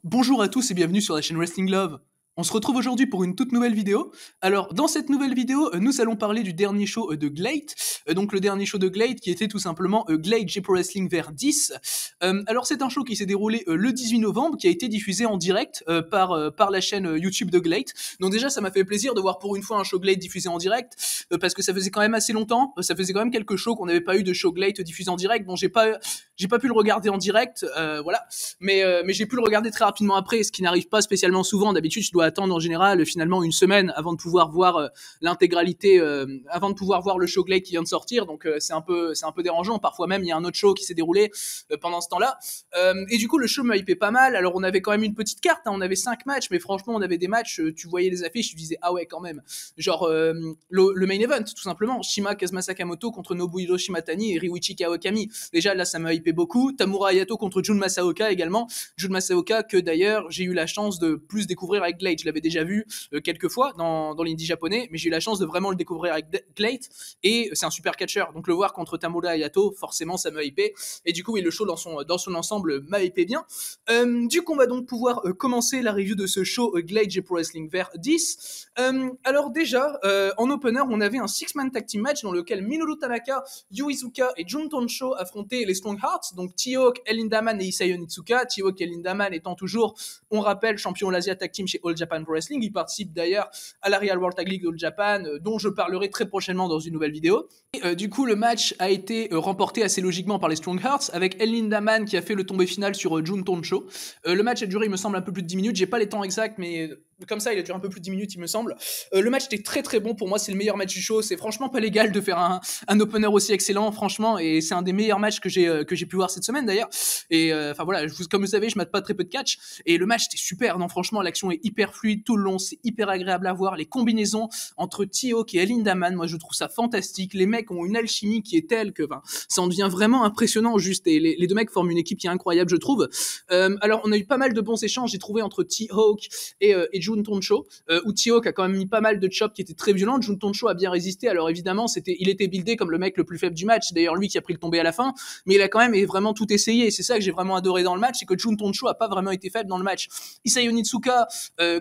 Bonjour à tous et bienvenue sur la chaîne Wrestling Love. On se retrouve aujourd'hui pour une toute nouvelle vidéo. Alors, dans cette nouvelle vidéo, nous allons parler du dernier show de Glade. Donc, le dernier show de Glade qui était tout simplement Glade J Pro Wrestling vers 10. Alors, c'est un show qui s'est déroulé le 18 novembre, qui a été diffusé en direct par la chaîne YouTube de Glade. Donc, déjà, ça m'a fait plaisir de voir pour une fois un show Glade diffusé en direct, parce que ça faisait quand même assez longtemps. Ça faisait quand même quelques shows qu'on n'avait pas eu de show Glade diffusé en direct. Bon, j'ai pas pu le regarder en direct, voilà. Mais j'ai pu le regarder très rapidement après, ce qui n'arrive pas spécialement souvent. D'habitude, je dois attendre en général finalement une semaine avant de pouvoir voir l'intégralité, avant de pouvoir voir le show Glade qui vient de sortir. Donc c'est un peu dérangeant. Parfois même, il y a un autre show qui s'est déroulé pendant ce temps-là. Et du coup, le show m'a hypé pas mal. Alors on avait quand même une petite carte, hein. On avait 5 matchs, mais franchement, on avait des matchs. Tu voyais les affiches, tu disais ah ouais quand même. Genre le main event, tout simplement. Shima Kazuma Sakamoto contre Nobuhiro Shimatani et Ryuichi Kawakami. Déjà là, ça m'a hypé beaucoup. Tamura Hayato contre Jun Masaoka également. Jun Masaoka que d'ailleurs j'ai eu la chance de plus découvrir avec Glade. Je l'avais déjà vu quelques fois dans l'indie japonais, mais j'ai eu la chance de vraiment le découvrir avec Glade, et c'est un super catcheur. Donc le voir contre Tamura Hayato, forcément ça m'a hypé. Et du coup, oui, le show dans son ensemble m'a hypé bien. Du coup, on va donc pouvoir commencer la review de ce show Glade J Pro Wrestling vers 10. Alors déjà, en opener, on avait un 6-man tag team match dans lequel Minoru Tanaka, Yu Iizuka et Jun Tonsho affrontaient les Strong Hearts, donc T-Hawk, El Lindaman et Isai Onitsuka. T-Hawk et El Lindaman étant toujours, on rappelle, champion de l'Asia Tag Team chez All Japan Pro Wrestling. Il participe d'ailleurs à la Real World Tag League All Japan, dont je parlerai très prochainement dans une nouvelle vidéo. Et du coup, le match a été remporté assez logiquement par les Strong Hearts, avec El Lindaman qui a fait le tombé final sur Jun Tonsho. Le match a duré, il me semble, un peu plus de 10 minutes. J'ai pas les temps exacts, mais comme ça, il a duré un peu plus de 10 minutes, il me semble. Le match était très très bon. Pour moi, c'est le meilleur match du show. C'est franchement pas légal de faire un opener aussi excellent, franchement, et c'est un des meilleurs matchs que j'ai pu voir cette semaine d'ailleurs. Et enfin voilà, comme vous savez, je mate pas très peu de catch, et le match était super. Non, franchement, l'action est hyper fluide tout le long, c'est hyper agréable à voir. Les combinaisons entre T-Hawk et El Lindaman, moi je trouve ça fantastique. Les mecs ont une alchimie qui est telle que ça en devient vraiment impressionnant juste, et les deux mecs forment une équipe qui est incroyable, je trouve. Alors on a eu pas mal de bons échanges, j'ai trouvé, entre T-Hawk et Jun Tonsho, où T-Hawk a quand même mis pas mal de chops qui étaient très violents. Jun Tonsho a bien résisté. Alors évidemment, il était buildé comme le mec le plus faible du match. C'est d'ailleurs lui qui a pris le tombé à la fin, mais il a quand même vraiment tout essayé. Et c'est ça que j'ai vraiment adoré dans le match, c'est que Jun Tonsho a pas vraiment été faible dans le match. Isai Onitsuka,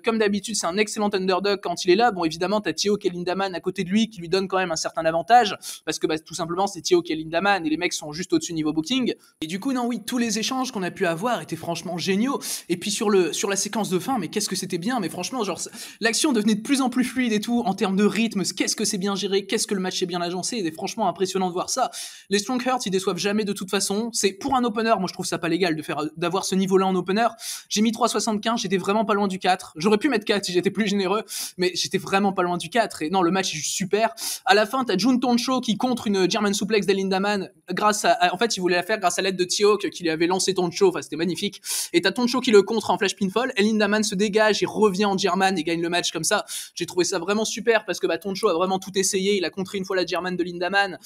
comme d'habitude, c'est un excellent underdog quand il est là. Bon, évidemment, t'as T-Hawk et Lindaman à côté de lui qui lui donnent quand même un certain avantage, parce que tout simplement c'est T-Hawk et Lindaman et les mecs sont juste au-dessus niveau booking. Et du coup, non, oui, tous les échanges qu'on a pu avoir étaient franchement géniaux. Et puis sur la séquence de fin, mais qu'est-ce que c'était bien. Mais franchement, genre l'action devenait de plus en plus fluide et tout en termes de rythme. Qu'est-ce que c'est bien géré, qu'est-ce que le match est bien agencé. C'est franchement impressionnant de voir ça. Les Strong Hearts, ils déçoivent jamais de toute façon. C'est pour un opener, moi je trouve ça pas légal d'avoir ce niveau-là en opener. J'ai mis 3,75, j'étais vraiment pas loin du 4. J'aurais pu mettre 4 si j'étais plus généreux, mais j'étais vraiment pas loin du 4. Et non, le match est juste super. À la fin, t'as Jun Tonsho qui contre une German suplex d'Elindaman en fait, il voulait la faire grâce à l'aide de T-Hawk qui lui avait lancé Tonsho. Enfin, c'était magnifique. Et t'as Tonsho qui le contre en flash pinfall. Elindaman se dégage, il revient en German et gagne le match comme ça. J'ai trouvé ça vraiment super parce que Tonsho a vraiment tout essayé. Il a contré une fois la German de Lindaman.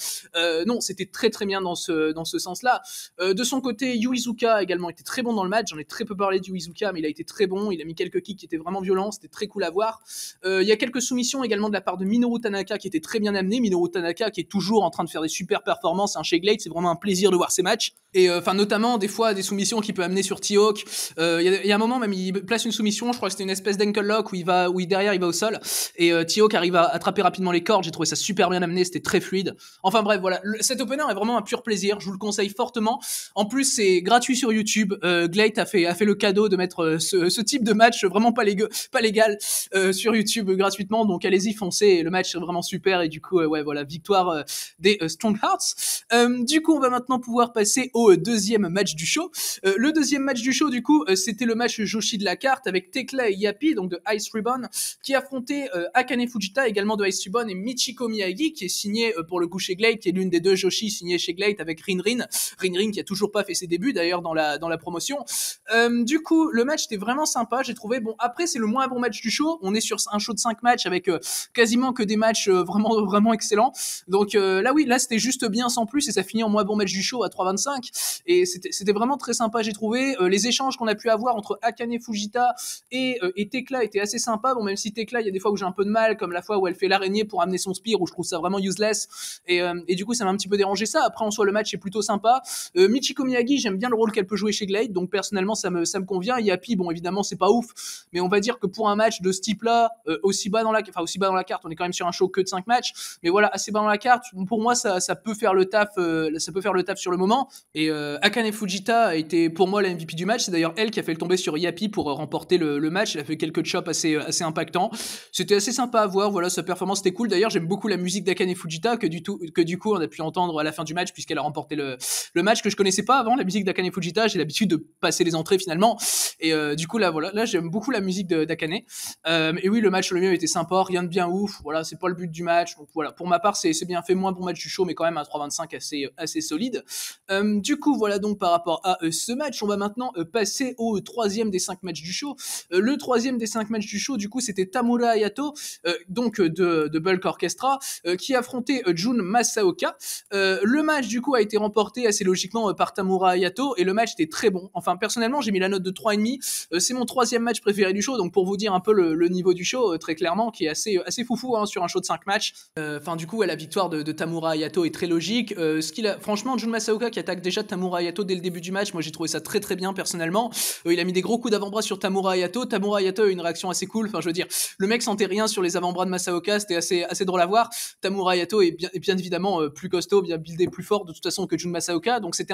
Non, c'était très très bien dans ce sens-là. De son côté, Yu Iizuka a également été très bon dans le match. J'en ai très peu parlé de Yu Iizuka, mais il a été très bon. Il a mis quelques kicks qui étaient vraiment violents. C'était très cool à voir. Il y a quelques soumissions également de la part de Minoru Tanaka qui étaient très bien amenées. Minoru Tanaka qui est toujours en train de faire des super performances chez Glade. C'est vraiment un plaisir de voir ces matchs. Et enfin, notamment des fois des soumissions qu'il peut amener sur T-Hawk. Il y a un moment même, il place une soumission. Je crois que c'était une espèce d'ankle lock où derrière il va au sol. Et T-Hawk arrive à attraper rapidement les cordes. J'ai trouvé ça super bien amené, c'était très fluide. Enfin bref, voilà, cet opener est vraiment un pur plaisir, je vous le conseille fortement. En plus, c'est gratuit sur YouTube. Glade a fait le cadeau de mettre ce type de match vraiment pas légal sur YouTube gratuitement. Donc allez-y, foncez. Le match est vraiment super, et du coup, ouais, voilà, victoire des Strong Hearts. Du coup, on va maintenant pouvoir passer au deuxième match du show. Le deuxième match du show, du coup, c'était le match Joshi de la carte avec Tekla et Yapi, donc de Ice Ribbon, qui affrontait Akane Fujita, également de Ice Ribbon, et Michiko Miyagi, qui est signé pour le coup chez Glade, qui est l'une des deux Joshi signées chez Glade avec Rin qui a toujours pas fait ses débuts d'ailleurs dans la promotion. Du coup, le match était vraiment sympa, j'ai trouvé. Bon, après, c'est le moins bon match du show. On est sur un show de 5 matchs avec quasiment que des matchs vraiment, vraiment excellents. Donc là, oui, là, c'était juste bien sans plus, et ça finit en moins bon match du show à 3,25. Et c'était vraiment très sympa, j'ai trouvé. Les échanges qu'on a pu avoir entre Akane Fujita et Tekla était assez sympa. Bon, même si Tekla, il y a des fois où j'ai un peu de mal, comme la fois où elle fait l'araignée pour amener son spear, où je trouve ça vraiment useless. Et du coup, ça m'a un petit peu dérangé ça. Après, en soi, le match est plutôt sympa. Michiko Miyagi, j'aime bien le rôle qu'elle peut jouer chez Glade, donc personnellement, ça me convient. Yapi, bon, évidemment, c'est pas ouf, mais on va dire que pour un match de ce type-là, aussi bas dans la carte, on est quand même sur un show que de 5 matchs, mais voilà, assez bas dans la carte. Pour moi, ça peut faire le taf, sur le moment. Et Akane Fujita a été pour moi la MVP du match. C'est d'ailleurs elle qui a fait le tomber sur Yapi pour remporter le match. Elle a fait quelques chops assez impactants. C'était assez sympa à voir. Voilà, sa performance était cool. D'ailleurs, j'aime beaucoup la musique d'Akane Fujita que du coup on a pu entendre à la fin du match puisqu'elle a remporté le match que je connaissais pas avant. La musique d'Akane Fujita, j'ai l'habitude de passer les entrées finalement. Et du coup là, voilà, là j'aime beaucoup la musique d'Akane. Et oui, le match le mieux était sympa, rien de bien ouf. Voilà, c'est pas le but du match. Donc voilà, pour ma part, c'est bien fait, moins bon match du show, mais quand même un 3,25 assez solide. Du coup, voilà donc par rapport à ce match, on va maintenant passer au troisième des 5 matchs du show. Le troisième des 5 matchs du show, du coup, c'était Tamura Hayato, donc de Bulk Orchestra, qui affrontait Jun Masaoka. Le match, du coup, a été remporté assez logiquement par Tamura Hayato, et le match était très bon. Enfin, personnellement, j'ai mis la note de 3,5. C'est mon troisième match préféré du show, donc pour vous dire un peu le niveau du show, très clairement, qui est assez foufou hein, sur un show de 5 matchs. Enfin, du coup, la victoire de Tamura Hayato est très logique. Franchement, Jun Masaoka qui attaque déjà Tamura Hayato dès le début du match, moi j'ai trouvé ça très très bien personnellement. Il a mis des gros coups d'avant-bras sur Tamura Hayato. Tamura Hayato a une réaction assez cool. Enfin, je veux dire, le mec sentait rien sur les avant-bras de Masaoka, c'était assez drôle à voir. Tamura Hayato est bien évidemment plus costaud, bien buildé, plus fort de toute façon que Jun Masaoka, donc c'était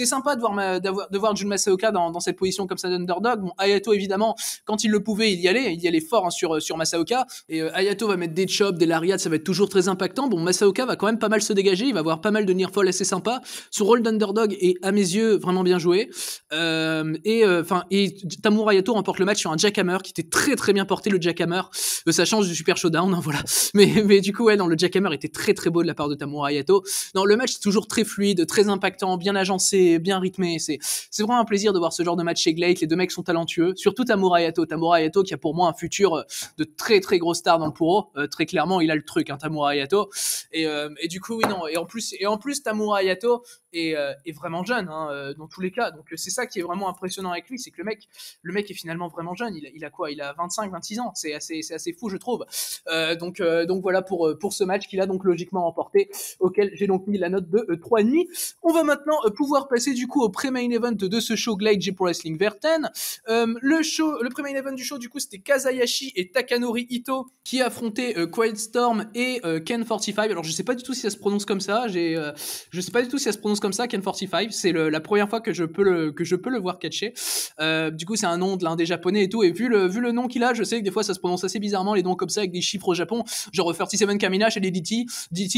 sympa de voir Jun Masaoka dans cette position comme ça d'underdog. Bon, Hayato évidemment, quand il le pouvait, il y allait fort hein, sur Masaoka. Et Hayato va mettre des chops, des lariats, ça va être toujours très impactant. Bon, Masaoka va quand même pas mal se dégager, il va avoir pas mal de near fall assez sympa. Son rôle d'underdog est à mes yeux vraiment bien joué. Et Tamura Hayato remporte le match sur un jackhammer qui était très très bien porté, le jackhammer. Ça change du super showdown, hein, voilà. Mais du coup, ouais, le jackhammer était très très beau de la part de Tamura Hayato. Non, le match est toujours très fluide, très impactant, bien agencé, bien rythmé. C'est vraiment un plaisir de voir ce genre de match chez Glade. Les deux mecs sont talentueux, surtout Tamura Hayato. Tamura Hayato qui a pour moi un futur de très très grosse star dans le Puro. Très clairement, il a le truc, hein, Tamura Hayato. Et du coup, oui, non. Et en plus Tamura Hayato est vraiment jeune, hein, dans tous les cas. Donc c'est ça qui est vraiment impressionnant avec lui, c'est que le mec est finalement vraiment jeune. Il a quoi? Il a 25-26 ans. C'est assez fou, je trouve. Donc voilà pour ce match qu'il a donc logiquement remporté, auquel j'ai donc mis la note de 3,5. On va maintenant pouvoir passer du coup au pré-main event de ce show Glade J Pro Wrestling Verten. Le pré-main event du show, du coup, c'était Kazayashi et Takanori Ito qui affrontaient Quiet Storm et Ken 45. Alors je sais pas du tout si ça se prononce comme ça. Je sais pas du tout si ça se prononce comme ça, Ken 45. C'est la première fois que je peux le voir catcher. Du coup, c'est un nom de l'un des japonais et tout. Et vu le nom qu'il a, je sais que des fois ça se prononce assez bizarrement les noms comme ça avec des chiffres au Japon. Genre 37 Kamina chez les DT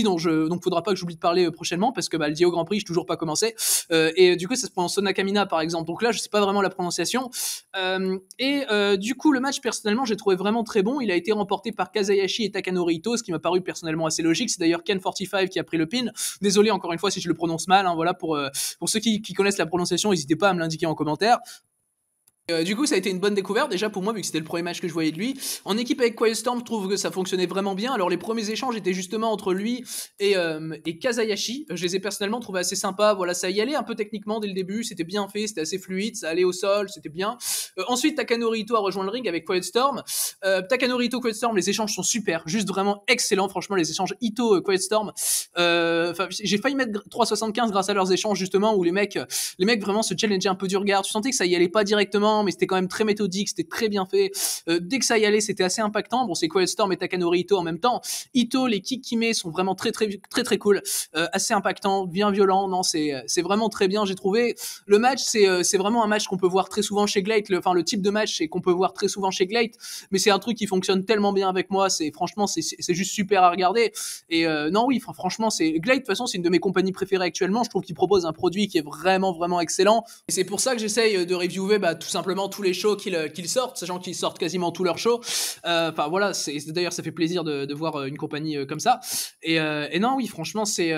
donc faudra pas que j'oublie de parler prochainement parce que le Dio Grand Prix, j'ai toujours pas commencé. Et du coup, ça se prononce Sonakamina par exemple. Donc là, je sais pas vraiment la prononciation. Du coup, le match personnellement, j'ai trouvé vraiment très bon. Il a été remporté par Kazayashi et Takanori Ito, ce qui m'a paru personnellement assez logique. C'est d'ailleurs Ken 45 qui a pris le pin. Désolé encore une fois si je le prononce mal. Hein, voilà pour ceux qui connaissent la prononciation, n'hésitez pas à me l'indiquer en commentaire. Du coup, ça a été une bonne découverte déjà pour moi, vu que c'était le premier match que je voyais de lui. En équipe avec Quiet Storm, je trouve que ça fonctionnait vraiment bien. Alors, les premiers échanges étaient justement entre lui et Kazayashi. Je les ai personnellement trouvés assez sympas. Voilà, ça y allait un peu techniquement dès le début. C'était bien fait, c'était assez fluide, ça allait au sol, c'était bien. Ensuite, Takanori Ito a rejoint le ring avec Quiet Storm. Takanori Ito, Quiet Storm, les échanges sont super, juste vraiment excellents. Franchement, les échanges Ito, Quiet Storm. J'ai failli mettre 3,75 grâce à leurs échanges justement où les mecs vraiment se challengeaient un peu du regard. Tu sentais que ça y allait pas directement, mais c'était quand même très méthodique, c'était très bien fait. Dès que ça y allait, c'était assez impactant. Bon, c'est Quiet Storm et Takanori Ito en même temps. Ito, les kicks qu'il met sont vraiment très cool, assez impactant, bien violent. Non, c'est vraiment très bien, j'ai trouvé. Le match, c'est vraiment un match qu'on peut voir très souvent chez Glade. Le type de match, c'est qu'on peut voir très souvent chez Glade, mais c'est un truc qui fonctionne tellement bien avec moi. Franchement, c'est juste super à regarder. Et non, oui, franchement, Glade, de toute façon, c'est une de mes compagnies préférées actuellement. Je trouve qu'ils proposent un produit qui est vraiment excellent. Et c'est pour ça que j'essaye de reviewer tout simplement tous les shows qu'ils sortent, sachant qu'ils sortent quasiment tous leurs shows. Enfin voilà, d'ailleurs ça fait plaisir de voir une compagnie comme ça. Et non, oui, franchement, c'est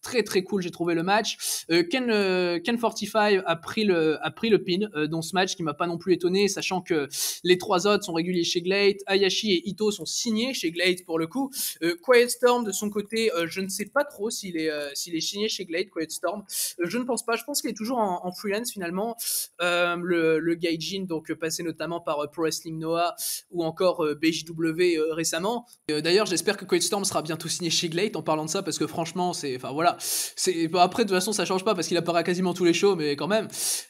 très cool, j'ai trouvé le match. Ken 45 a pris le pin dans ce match, qui m'a pas non plus étonné, sachant que les trois autres sont réguliers chez Glade. Hayashi et Ito sont signés chez Glade pour le coup. Quiet Storm de son côté, je ne sais pas trop s'il est signé chez Glade, Quiet Storm. Je ne pense pas, je pense qu'il est toujours en freelance finalement. Le le Gaijin, donc passé notamment par Pro Wrestling Noah ou encore BJW récemment. D'ailleurs, j'espère que Quiet Storm sera bientôt signé chez Glate en parlant de ça, parce que franchement, enfin voilà, après de toute façon ça change pas parce qu'il apparaît à quasiment tous les shows, mais quand même.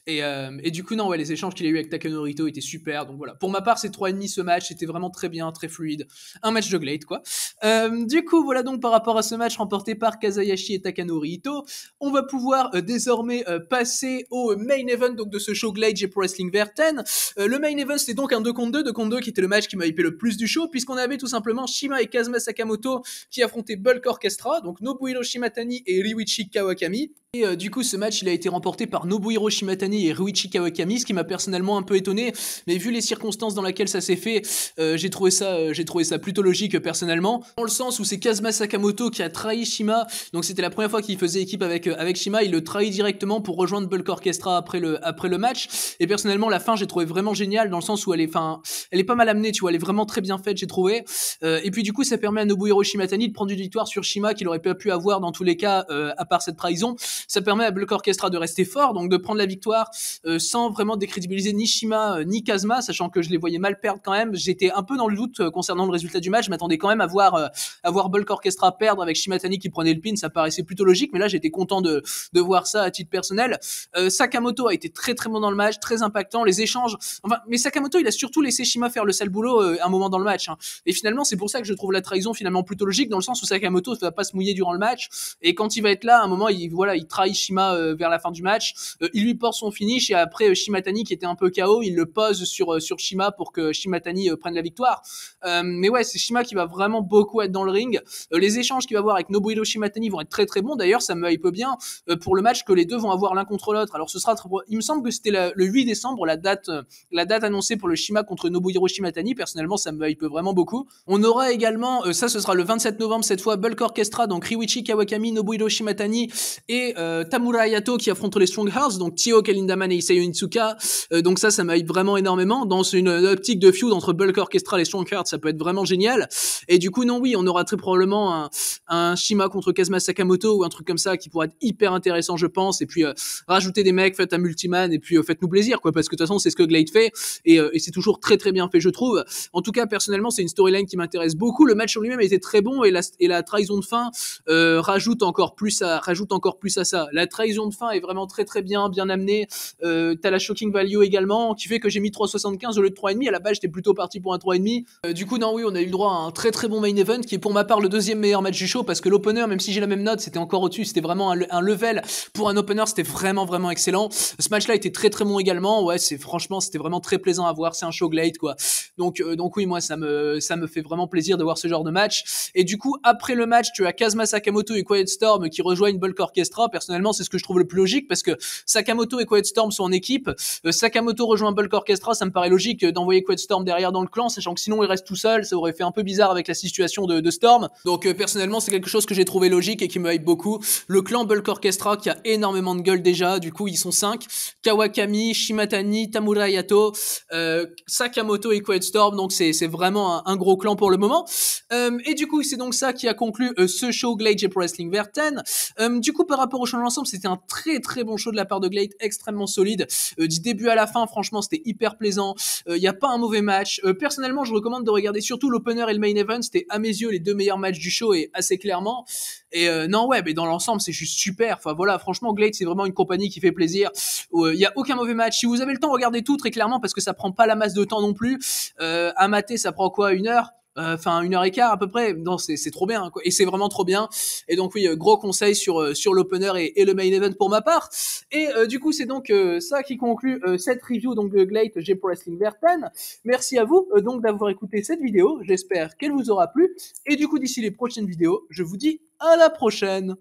Et du coup non, ouais, les échanges qu'il a eu avec Takanori Ito étaient super. Donc voilà, pour ma part, c'est 3,5 ce match, c'était vraiment très bien, très fluide, un match de Glate quoi. Du coup voilà, donc par rapport à ce match remporté par Kazayashi et Takanori Ito, on va pouvoir désormais passer au main event donc de ce show Glade J Pro Wrestling Verten. Le main event c'était donc un 2 contre 2 qui était le match qui m'a hypé le plus du show, puisqu'on avait tout simplement Shima et Kazuma Sakamoto qui affrontaient Bulk Orchestra, donc Nobuhiro Shimatani et Ryuichi Kawakami. Et du coup, ce match, il a été remporté par Nobuhiro Shimatani et Ryuichi Kawakami, ce qui m'a personnellement un peu étonné, mais vu les circonstances dans lesquelles ça s'est fait, j'ai trouvé ça plutôt logique personnellement, dans le sens où c'est Kazuma Sakamoto qui a trahi Shima, donc c'était la première fois qu'il faisait équipe avec Shima, il le trahit directement pour rejoindre Bulk Orchestra après le match, et personnellement, la fin, j'ai trouvé vraiment géniale, dans le sens où elle est pas mal amenée, tu vois, elle est vraiment très bien faite, j'ai trouvé, et puis du coup, ça permet à Nobuhiro Shimatani de prendre une victoire sur Shima qu'il aurait pas pu avoir dans tous les cas, à part cette trahison. Ça permet à Bulk Orchestra de rester fort, donc de prendre la victoire sans vraiment décrédibiliser ni Shima ni Kazuma, sachant que je les voyais mal perdre quand même. J'étais un peu dans le doute concernant le résultat du match, je m'attendais quand même à voir Bulk Orchestra perdre avec Shimatani qui prenait le pin, ça paraissait plutôt logique, mais là j'étais content de voir ça à titre personnel. Sakamoto a été très très bon dans le match, très impactant, les échanges, mais Sakamoto il a surtout laissé Shima faire le sale boulot un moment dans le match, hein. Et finalement c'est pour ça que je trouve la trahison finalement plutôt logique, dans le sens où Sakamoto ne va pas se mouiller durant le match, et quand il va être là, à un moment il trahit Shima vers la fin du match, il lui porte son finish, et après Shimatani qui était un peu KO, il le pose sur Shima pour que Shimatani prenne la victoire. Mais ouais, c'est Shima qui va vraiment beaucoup être dans le ring. Les échanges qu'il va avoir avec Nobuhiro Shimatani vont être très très bons, d'ailleurs ça me hype bien pour le match que les deux vont avoir l'un contre l'autre. Alors ce sera il me semble que c'était le 8 décembre la date annoncée pour le Shima contre Nobuhiro Shimatani. Personnellement ça me hype vraiment beaucoup. On aura également ça, ce sera le 27 novembre cette fois, Bulk Orchestra, donc Ryuichi Kawakami, Nobuhiro Shimatani et Tamura Hayato qui affrontent les Strong Hearts, donc Tio Lindaman et Isayo Itsuka. Donc ça m'aide vraiment énormément dans une optique de feud entre Bulk Orchestra et les Strong Hearts, ça peut être vraiment génial. Et du coup non, oui, on aura très probablement un Shima contre Kazuma Sakamoto ou un truc comme ça qui pourrait être hyper intéressant, je pense. Et puis rajouter des mecs, faites un multiman et puis faites-nous plaisir quoi, parce que de toute façon c'est ce que Glade fait, et c'est toujours très très bien fait, je trouve. En tout cas personnellement c'est une storyline qui m'intéresse beaucoup. Le match en lui-même était très bon, et la trahison de fin rajoute encore plus à ça. La trahison de fin est vraiment très très bien amenée. T'as la shocking value également qui fait que j'ai mis 3,75 au lieu de 3,5. À la base j'étais plutôt parti pour un 3,5. Du coup non, oui, on a eu le droit à un très très bon main event qui est pour ma part le deuxième meilleur match du show, parce que l'opener, même si j'ai la même note, c'était encore au-dessus, c'était vraiment un level pour un opener, c'était vraiment vraiment excellent. Ce match là était très très bon également, ouais, franchement c'était vraiment très plaisant à voir, c'est un show Glade quoi. Donc oui, moi ça me fait vraiment plaisir de voir ce genre de match. Et du coup après le match, tu as Kazuma Sakamoto et Quiet Storm qui rejoignent Bulk Orchestra. Personnellement c'est ce que je trouve le plus logique, parce que Sakamoto et Quiet Storm sont en équipe. Sakamoto rejoint Bulk Orchestra, ça me paraît logique d'envoyer Quiet Storm derrière dans le clan, sachant que sinon il reste tout seul, ça aurait fait un peu bizarre avec la situation de Storm. Donc personnellement c'est quelque chose que j'ai trouvé logique et qui me hype beaucoup. Le clan Bulk Orchestra qui a énormément de gueule déjà, du coup ils sont 5, Kawakami, Shimatani, Tamura Hayato, Sakamoto et Quiet Storm, donc c'est vraiment un gros clan pour le moment. Et du coup c'est donc ça qui a conclu ce show Glade J Pro Wrestling Verten. Du coup par rapport au show dans l'ensemble, c'était un très très bon show de la part de Glade, extrêmement solide, du début à la fin, franchement c'était hyper plaisant. Y a pas un mauvais match. Personnellement je recommande de regarder surtout l'opener et le main event, c'était à mes yeux les deux meilleurs matchs du show, et assez clairement. Et non ouais, mais dans l'ensemble c'est juste super. Enfin voilà, franchement Glade c'est vraiment une compagnie qui fait plaisir. Y a aucun mauvais match. Si vous avez le temps, regardez tout très clairement, parce que ça prend pas la masse de temps non plus. À mater ça prend quoi, 1 heure, enfin 1 heure et quart à peu près. Non, c'est trop bien quoi. Et c'est vraiment trop bien. Et donc oui, gros conseil sur l'opener et le main event pour ma part. Et du coup c'est donc ça qui conclut cette review donc de Glade J Pro Wrestling Verten. Merci à vous donc d'avoir écouté cette vidéo, j'espère qu'elle vous aura plu, et du coup d'ici les prochaines vidéos je vous dis à la prochaine.